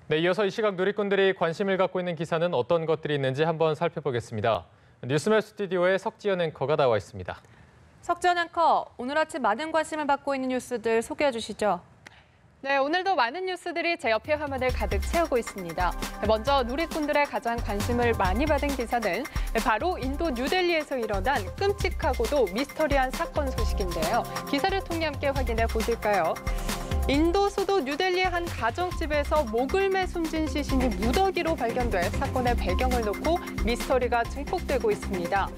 네, 이어서 이 시각 누리꾼들이 관심을 갖고 있는 기사는 어떤 것들이 있는지 한번 살펴보겠습니다. 뉴스맵 스튜디오에 석지연 앵커가 나와 있습니다. 석지연 앵커, 오늘 아침 많은 관심을 받고 있는 뉴스들 소개해 주시죠. 네, 오늘도 많은 뉴스들이 제 옆에 화면을 가득 채우고 있습니다. 먼저 누리꾼들의 가장 관심을 많이 받은 기사는 바로 인도 뉴델리에서 일어난 끔찍하고도 미스터리한 사건 소식인데요. 기사를 통해 함께 확인해 보실까요? 인도 수도 뉴델리의 한 가정집에서 목을 매 숨진 시신이 무더기로 발견돼 사건의 배경을 놓고 미스터리가 증폭되고 있습니다.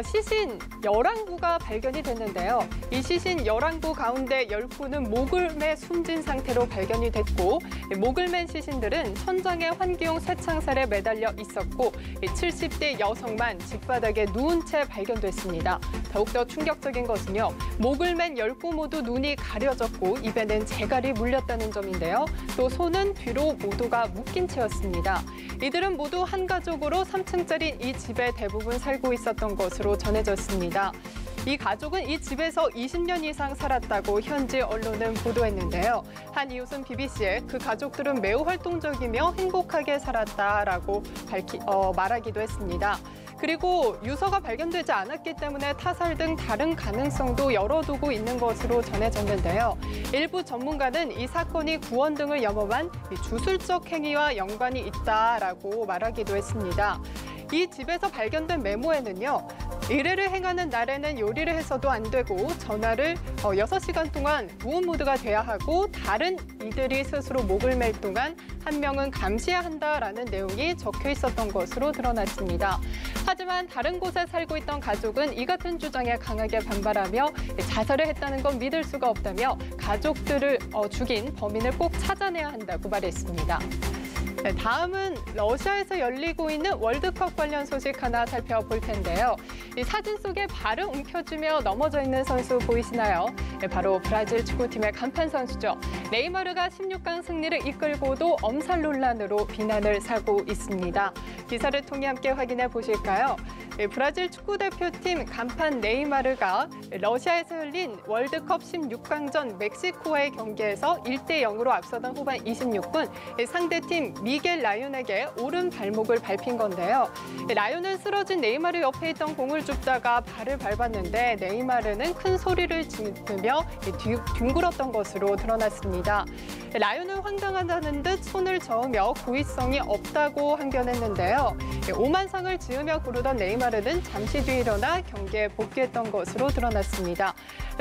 시신 11구가 발견이 됐는데요. 이 시신 11구 가운데 10구는 목을 매 숨진 상태로 발견이 됐고, 목을 맨 시신들은 천장에 환기용 쇠창살에 매달려 있었고, 70대 여성만 직바닥에 누운 채 발견됐습니다. 더욱더 충격적인 것은요, 목을 맨 10구 모두 눈이 가려졌고 입에는 재갈이 물렸다는 점인데요. 또 손은 뒤로 모두가 묶인 채였습니다. 이들은 모두 한 가족으로 3층짜리 이 집에 대부분 살고 있었던 것으로 전해졌습니다. 이 가족은 이 집에서 20년 이상 살았다고 현지 언론은 보도했는데요. 한 이웃은 BBC에 그 가족들은 매우 활동적이며 행복하게 살았다라고 말하기도 했습니다. 그리고 유서가 발견되지 않았기 때문에 타살 등 다른 가능성도 열어두고 있는 것으로 전해졌는데요. 일부 전문가는 이 사건이 구원 등을 염원한 주술적 행위와 연관이 있다라고 말하기도 했습니다. 이 집에서 발견된 메모에는요, 의뢰를 행하는 날에는 요리를 해서도 안 되고 전화를 6시간 동안 무음 모드가 돼야 하고 다른 이들이 스스로 목을 맬 동안 한 명은 감시해야 한다라는 내용이 적혀 있었던 것으로 드러났습니다. 하지만 다른 곳에 살고 있던 가족은 이 같은 주장에 강하게 반발하며 자살을 했다는 건 믿을 수가 없다며 가족들을 죽인 범인을 꼭 찾아내야 한다고 말했습니다. 네, 다음은 러시아에서 열리고 있는 월드컵 관련 소식 하나 살펴볼 텐데요. 이 사진 속에 발을 움켜쥐며 넘어져 있는 선수 보이시나요? 네, 바로 브라질 축구팀의 간판 선수죠. 네이마르가 16강 승리를 이끌고도 엄살 논란으로 비난을 사고 있습니다. 기사를 통해 함께 확인해 보실까요? 네, 브라질 축구대표팀 간판 네이마르가 러시아에서 열린 월드컵 16강전 멕시코와의 경기에서 1대0으로 앞서던 후반 26분 상대팀 미겔 라윤에게 오른 발목을 밟힌 건데요. 라윤은 쓰러진 네이마르 옆에 있던 공을 줍다가 발을 밟았는데 네이마르는 큰 소리를 지르며 뒹굴었던 것으로 드러났습니다. 라윤은 황당하다는 듯 손을 저으며 고의성이 없다고 항변했는데요. 오만상을 지으며 부르던 네이마르는 잠시 뒤 일어나 경기에 복귀했던 것으로 드러났습니다.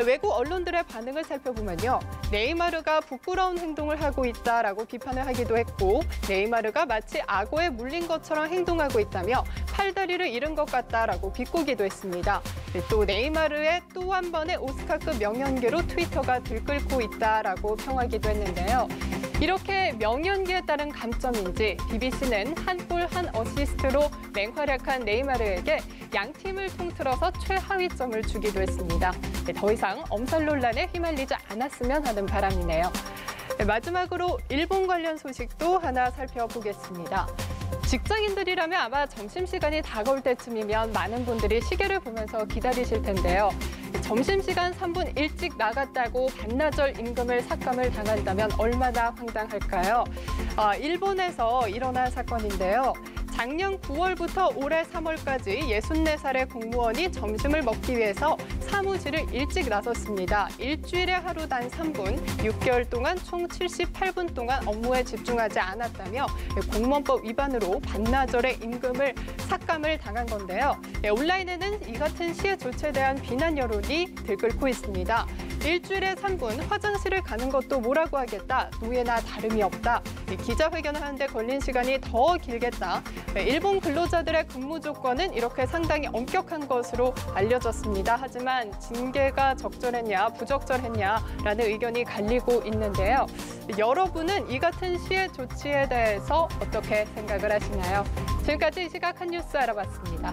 외국 언론들의 반응을 살펴보면요. 네이마르가 부끄러운 행동을 하고 있다라고 비판을 하기도 했고, 네이마르가 마치 악어에 물린 것처럼 행동하고 있다며 팔다리를 잃은 것 같다라고 비꼬기도 했습니다. 또 네이마르의 또 한 번의 오스카급 명연계로 트위터가 들끓고 있다라고 평하기도 했는데요. 이렇게 명연기에 따른 감점인지 BBC는 한 골 한 어시스트로 맹활약한 네이마르에게 양 팀을 통틀어서 최하위점을 주기도 했습니다. 더 이상 엄살 논란에 휘말리지 않았으면 하는 바람이네요. 마지막으로 일본 관련 소식도 하나 살펴보겠습니다. 직장인들이라면 아마 점심시간이 다가올 때쯤이면 많은 분들이 시계를 보면서 기다리실 텐데요. 점심시간 3분 일찍 나갔다고 반나절 임금을 삭감을 당한다면 얼마나 황당할까요? 일본에서 일어난 사건인데요. 작년 9월부터 올해 3월까지 64살의 공무원이 점심을 먹기 위해서 사무실을 일찍 나섰습니다. 일주일에 하루 단 3분, 6개월 동안 총 78분 동안 업무에 집중하지 않았다며 공무원법 위반으로 반나절의 임금을 삭감을 당한 건데요. 온라인에는 이 같은 시의 조치에 대한 비난 여론이 들끓고 있습니다. 일주일에 3분 화장실을 가는 것도 뭐라고 하겠다. 노예나 다름이 없다. 기자회견을 하는데 걸린 시간이 더 길겠다. 일본 근로자들의 근무 조건은 이렇게 상당히 엄격한 것으로 알려졌습니다. 하지만 징계가 적절했냐, 부적절했냐라는 의견이 갈리고 있는데요. 여러분은 이 같은 시의 조치에 대해서 어떻게 생각을 하시나요? 지금까지 이 시각 한 뉴스 알아봤습니다.